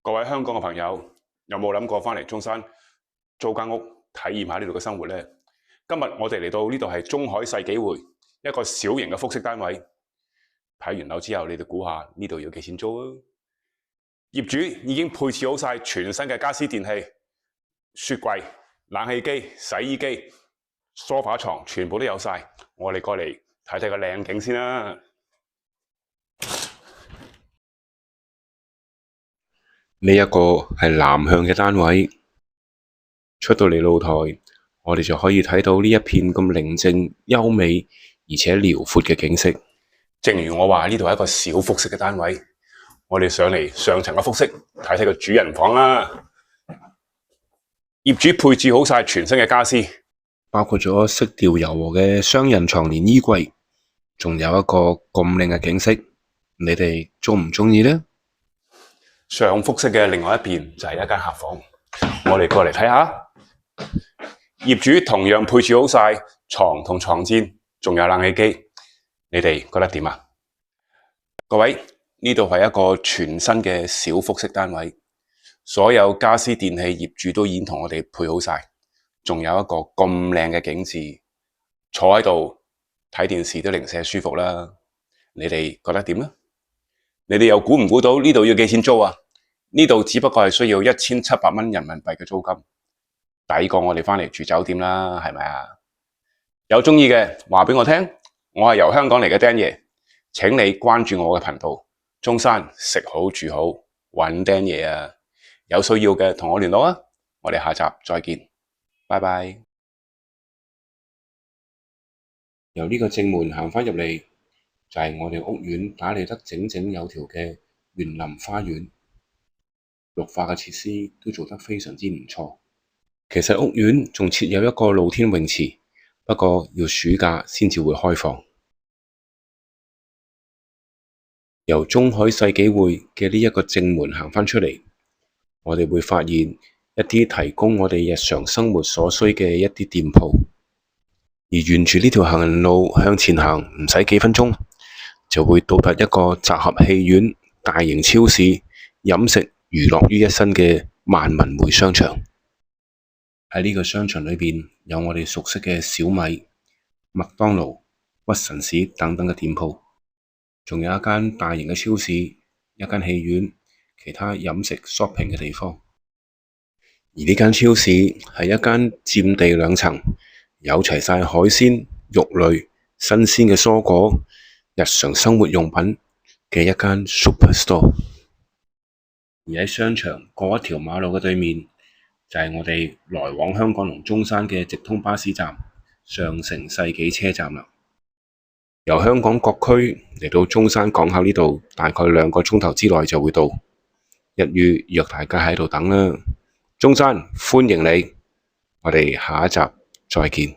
各位香港嘅朋友，有冇諗過返嚟中山租間屋體驗下呢度嘅生活呢？今日我哋嚟到呢度係中海世紀匯一個小型嘅複式單位。睇完樓之後，你哋估下呢度要幾錢租啊？業主已經配置好晒全新嘅家私電器、雪櫃、冷氣機、洗衣機、梳化床，全部都有晒。我哋過嚟睇睇個靚景先啦。呢一個係南向嘅單位，出到嚟露台，我哋就可以睇到呢一片咁寧靜、優美而且遼闊嘅景色。正如我話，呢度係一個小複式嘅單位，我哋上嚟上層嘅複式睇睇個主人房啦。業主配置好晒全新嘅家私，包括咗色調柔和嘅雙人床連衣櫃，仲有一個咁靚嘅景色，你哋鍾唔鍾意呢？上複式嘅另外一邊就係一間客房，我哋過嚟睇下。業主同樣配置好晒床同床墊，仲有冷氣機，你哋覺得點啊？各位，呢度係一個全新嘅小複式單位，所有家私電器業主都已經同我哋配好晒，仲有一個咁靚嘅景致，坐喺度睇電視都零舍舒服啦。你哋覺得點呢？你哋又估唔估到呢度要幾錢租啊？呢度只不過係需要1700蚊人民幣嘅租金，抵過我哋返嚟住酒店啦，係咪啊？有鍾意嘅話俾我聽，我係由香港嚟嘅 Dan 爺，請你關注我嘅頻道，中山食好住好揾 Dan 爺啊！有需要嘅同我聯絡啊！我哋下集再見，拜拜。由呢個正門行返入嚟，就係我哋屋苑打理得整整有條嘅園林花園，綠化嘅設施都做得非常之唔錯。其實屋苑仲設有一個露天泳池，不過要暑假先至會開放。由中海世紀匯嘅呢一個正門行返出嚟，我哋會發現一啲提供我哋日常生活所需嘅一啲店鋪，而沿住呢條行人路向前行，唔使幾分鐘就會到達一個集合戲院、大型超市、飲食、娛樂於一身嘅萬民匯商場。喺呢個商場裏邊有我哋熟悉嘅小米、麥當勞、屈臣氏等等嘅店鋪，仲有一間大型嘅超市、一間戲院、其他飲食 shopping 嘅地方。而呢間超市係一間佔地2層，有齊晒海鮮、肉類、新鮮嘅蔬果、日常生活用品嘅一間 superstore。而喺商場過一條馬路嘅對面，就係我哋來往香港同中山嘅直通巴士站上城世紀車站啦。由香港各區嚟到中山港口呢度，大概2個鐘頭之內就會到。一於約大家喺度等啦。中山歡迎你，我哋下一集再見。